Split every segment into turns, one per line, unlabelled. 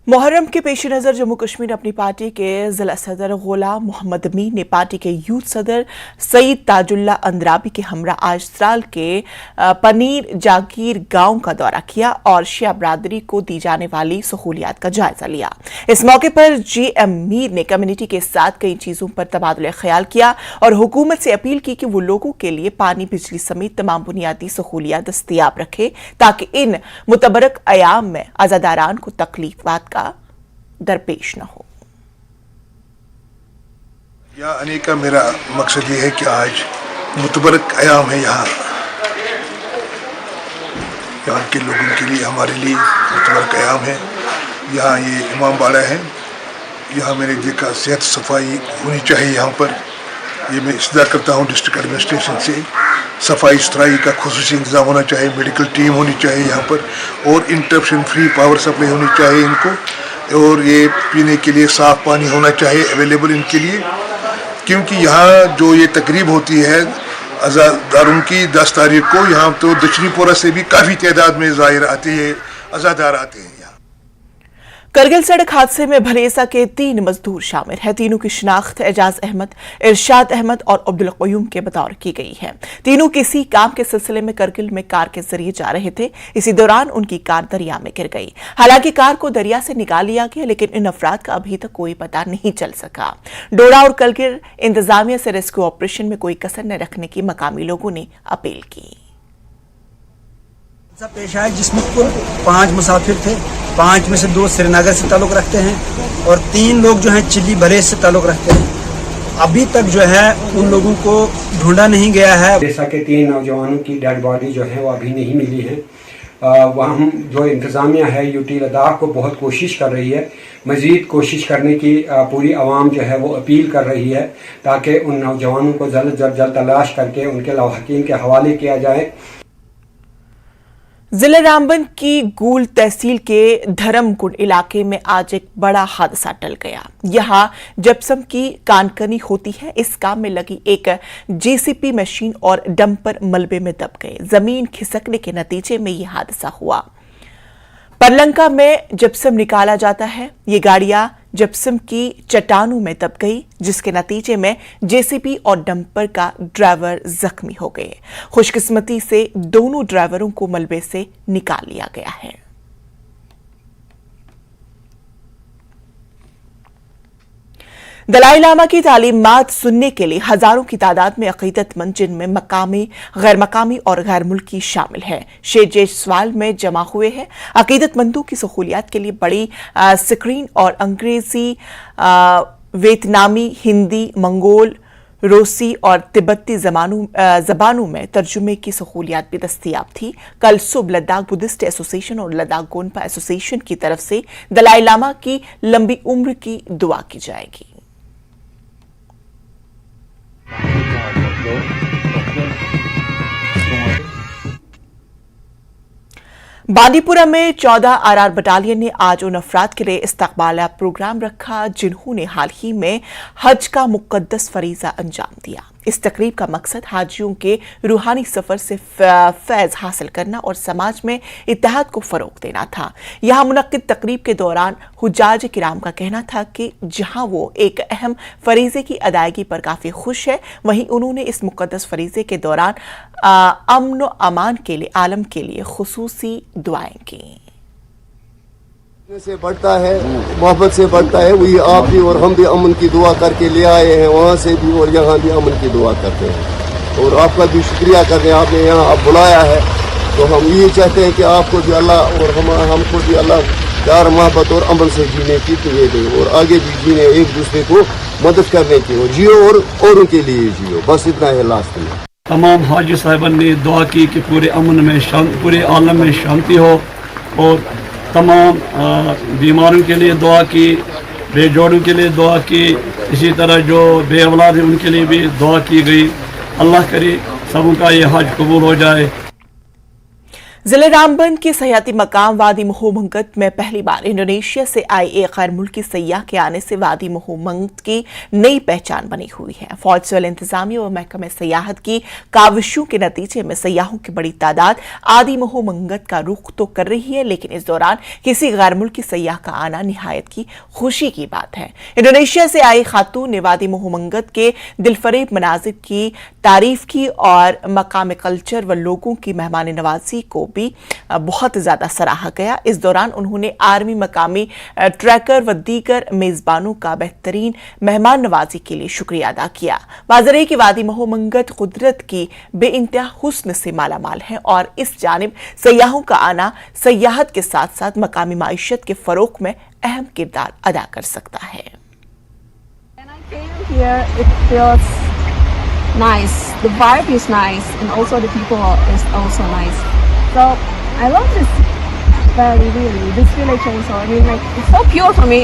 मुहर्रम के पेश नज़र जम्मू कश्मीर अपनी पार्टी के जिला सदर गुलाम मोहम्मद अमीन ने पार्टी के यूथ सदर सईद ताजुल्ला अंद्राबी के हमरा आज त्राल के पनीर जागीर गांव का दौरा किया और शिया बरादरी को दी जाने वाली सहूलियात का जायजा लिया। इस मौके पर GM मीर ने कम्युनिटी के साथ कई चीजों पर तबादुल ख्याल किया और हुकूमत से अपील की कि वो लोगों के लिए पानी, बिजली समेत तमाम बुनियादी सहूलियात दस्तयाब रखे ताकि इन मुतबरक अयाम में अज़ादारान को तकलीफात का दरपेश न हो।
यहाँ आने का मेरा मकसद ये है कि आज मुतबरक अयाम है, यहाँ के लोगों के लिए, हमारे लिए मुतबरक अयाम है। यहाँ ये इमाम बाड़ा है, यहाँ मैंने देखा सेहत सफाई होनी चाहिए। यहाँ पर ये मैं इस्तदा करता हूँ डिस्ट्रिक्ट एडमिनिस्ट्रेशन से, सफाई सुथराई का खुसूसी इंतज़ाम होना चाहिए, मेडिकल टीम होनी चाहिए यहाँ पर, और इंटरप्शन फ्री पावर सप्लाई होनी चाहिए इनको, और ये पीने के लिए साफ़ पानी होना चाहिए अवेलेबल इनके लिए। क्योंकि यहाँ जो ये तकरीब होती है अज़ादारों की 10 तारीख को, यहाँ तो दक्षिणीपुरा से भी काफ़ी तादाद में ज़ाहिर आते हैं, अज़ादार आते हैं।
करगिल सड़क हादसे में भलेसा के 3 मजदूर शामिल हैं। तीनों की शिनाख्त एजाज अहमद, इरशाद अहमद और अब्दुल क़य्यूम के बतौर की गई है। तीनों किसी काम के सिलसिले में करगिल में कार के जरिए जा रहे थे। इसी दौरान उनकी कार दरिया में गिर गई। हालांकि कार को दरिया से निकाल लिया गया, लेकिन इन अफराद का अभी तक कोई पता नहीं चल सका। डोडा और करगिल इंतजामिया से रेस्क्यू ऑपरेशन में कोई कसर न रखने की मकामी लोगों ने अपील की।
पेश आया जिसमें कुल 5 मुसाफिर थे। 5 में से 2 श्रीनगर से ताल्लुक़ रखते हैं और 3 लोग जो हैं चिल्ली बरेज से ताल्लुक़ रखते हैं। अभी तक जो है उन लोगों को ढूंढा नहीं गया है।
जैसा कि 3 नौजवानों की डेड बॉडी जो है वो अभी नहीं मिली है। वहाँ जो इंतज़ामिया है यूटी लद्दाख को बहुत कोशिश कर रही है, मज़ीद कोशिश करने की पूरी आवाम जो है वो अपील कर रही है ताकि उन नौजवानों को जल्द तलाश करके उनके लवाहकीन के हवाले किया जाए।
जिला रामबन की गूल तहसील के धर्मकुंड इलाके में आज एक बड़ा हादसा टल गया। यहां जिप्सम की कानकनी होती है। इस काम में लगी एक JCB मशीन और डंपर मलबे में दब गए। जमीन खिसकने के नतीजे में यह हादसा हुआ। परलंका में जिप्सम निकाला जाता है। ये गाड़ियां जिप्सम की चट्टानों में दब गई, जिसके नतीजे में JCB और डंपर का ड्राइवर जख्मी हो गए। खुशकिस्मती से दोनों ड्राइवरों को मलबे से निकाल लिया गया है। दलाई लामा की तालीमात सुनने के लिए हजारों की तादाद में अकीदतमंद, जिनमें मकामी, गैर मकामी और गैर मुल्की शामिल हैं, शेजेसवाल में जमा हुए हैं। अकीदतमंदों की सहूलियात के लिए बड़ी स्क्रीन और अंग्रेजी, वियतनामी, हिंदी, मंगोल, रूसी और तिब्बती जबानों में तर्जुमे की सहूलियात भी दस्तयाब थी। कल सुबह लद्दाख बुद्धिस्ट एसोसिएशन और लद्दाख गोनपा एसोसिएशन की तरफ से दलाई लामा की लंबी उम्र की दुआ की जाएगी। बांदीपुरा में 14 RR बटालियन ने आज उन अफराद के लिए इस्तकबाल प्रोग्राम रखा जिन्होंने हाल ही में हज का मुकद्दस फरीजा अंजाम दिया। इस तकरीब का मकसद हाजियों के रूहानी सफर से फैज हासिल करना और समाज में इत्तेहाद को फरोग देना था। यहां मुनक्किद तकरीब के दौरान हुज्जाज किराम का कहना था कि जहां वो एक अहम फरीजे की अदायगी पर काफी खुश है, वहीं उन्होंने इस मुकद्दस फरीजे के दौरान अमन व अमान के लिए आलम के लिए खुसूसी दुआएं की।
से बढ़ता है, मोहब्बत से बढ़ता है। वही आप भी और हम भी अमन की दुआ करके ले आए हैं, वहाँ से भी और यहाँ भी अमन की दुआ करते हैं। और आपका भी शुक्रिया करते हैं, आपने यहाँ आप बुलाया है। तो हम ये चाहते हैं कि आपको भी अल्लाह और हमको भी अल्लाह प्यार, मोहब्बत और अमन से जीने की दुआ दे और आगे भी जीने, एक दूसरे को मदद करने की, और जियो और औरों के लिए जियो। बस इतना है लास्ट में।
तमाम हाजी साहिबान ने दुआ की कि पूरे अमन में पूरे आलम में शांति हो, और तमाम बीमारों के लिए दुआ की, बेजोड़ों के लिए दुआ की, इसी तरह जो बे औलाद हैं उनके लिए भी दुआ की गई। अल्लाह करे सबों का ये हज कबूल हो जाए।
जिले रामबन के सयाती मकाम वादी मोहम्मद में पहली बार इंडोनेशिया से आई एक गैर मुल्की सैयाह के आने से वादी मोहम्मद की नई पहचान बनी हुई है। फौज सिविल इंतजामिया और महकमे सयाहत की काविशों के नतीजे में सयाहों की बड़ी तादाद आदि मोहम्मद का रुख तो कर रही है, लेकिन इस दौरान किसी गैर मुल्की सयाह का आना निहायत की खुशी की बात है। इंडोनेशिया से आई खातून ने वादी मोहम्मद के दिलफरेब मनाजिर की तारीफ की और मकाम कल्चर व लोगों की मेहमान नवाजी को भी बहुत ज्यादा सराहा गया। इस दौरान उन्होंने आर्मी, मकामी ट्रैकर व दीगर मेजबानों का बेहतरीन मेहमान नवाजी के लिए शुक्रिया अदा किया। वाज़ेह कि वादी मोहम्मद कुदरत की बेइंतहा हुस्न से माला माल है और इस जानिब सयाहों का आना सयाहत के साथ साथ मकामी माइशत के फरोग में अहम किरदार अदा कर सकता है।
Nice, the vibe is nice, and also the people is also nice. So I love this valley, really, this village also. I mean, like, it's so pure for me.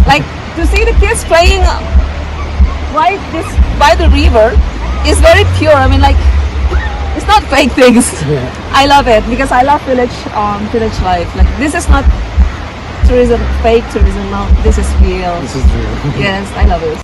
Like, to see the kids playing right by the river is very pure. I mean, like, it's not fake things. I love it because I love village life. Like, this is not tourism, fake tourism. No, this is real. This is real. Yes, I love it.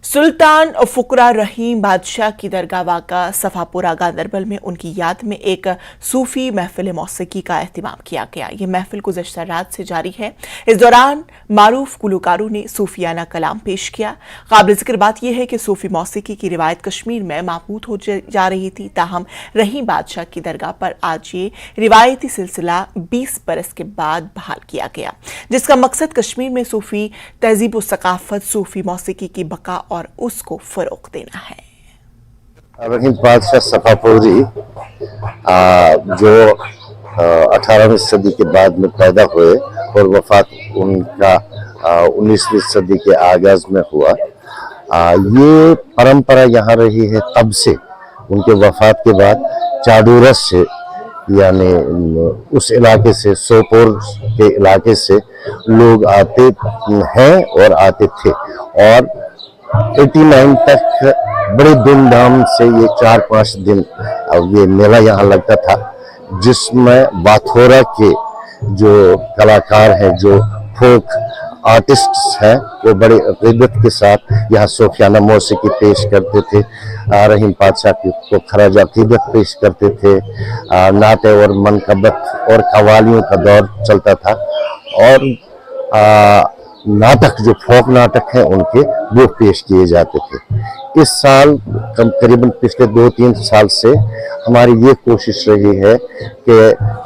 सुल्तान फुकरा रहीम बादशाह की दरगाह वाक़ा सफ़ापुरा गांदरबल में उनकी याद में एक सूफ़ी महफिल मौसीकी का एहतमाम किया गया। ये महफिल गुज़श्ता रात से जारी है। इस दौरान मारूफ गुलकारों ने सूफियाना कलाम पेश किया। काबिल ज़िक्र बात यह है कि सूफ़ी मौसीकी की रिवायत कश्मीर में महफूज हो जा रही थी, ताहम रहीम बादशाह की दरगाह पर आज ये रिवायती सिलसिला 20 बरस के बाद बहाल किया गया, जिसका मकसद कश्मीर में सूफ़ी तहजीब व सकाफत, सूफ़ी मौसीकी की बका और उसको फरोग देना है।
रहीम बादशाह सफापुरी जो 18वीं सदी के बाद में पैदा हुए और वफात उनका 19वीं सदी के आगाज में हुआ। ये परंपरा यहाँ रही है तब से। उनके वफात के बाद चाडूरा से, यानी उस इलाके से, सोपोर के इलाके से लोग आते हैं और आते थे और 89 तक बड़े धूमधाम से ये 4-5 दिन ये मेला यहाँ लगता था, जिसमें बाथोरा के जो कलाकार हैं, जो फोक आर्टिस्ट्स हैं, वो बड़े अक़ीदत के साथ यहाँ सूफियाना मौसीकी पेश करते थे। रहीम बादशाह को खराज अक़ीदत पेश करते थे। नाते और मनकबत और कवालियों का दौर चलता था और नाटक, जो फोक नाटक हैं उनके, वो पेश किए जाते थे। इस साल करीबन पिछले 2-3 साल से हमारी ये कोशिश रही है कि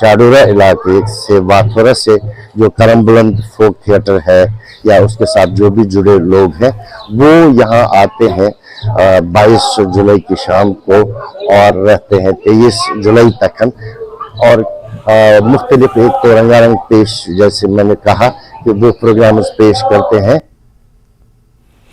चाडोरा इलाके से, बाथोरा से जो करम बुलंद फोक थिएटर है या उसके साथ जो भी जुड़े लोग हैं, वो यहाँ आते हैं 22 जुलाई की शाम को और रहते हैं 23 जुलाई तक। और मुख्तलिफ एक तो रंगारंग पेश, जैसे मैंने कहा कि वो प्रोग्राम्स पेश करते हैं।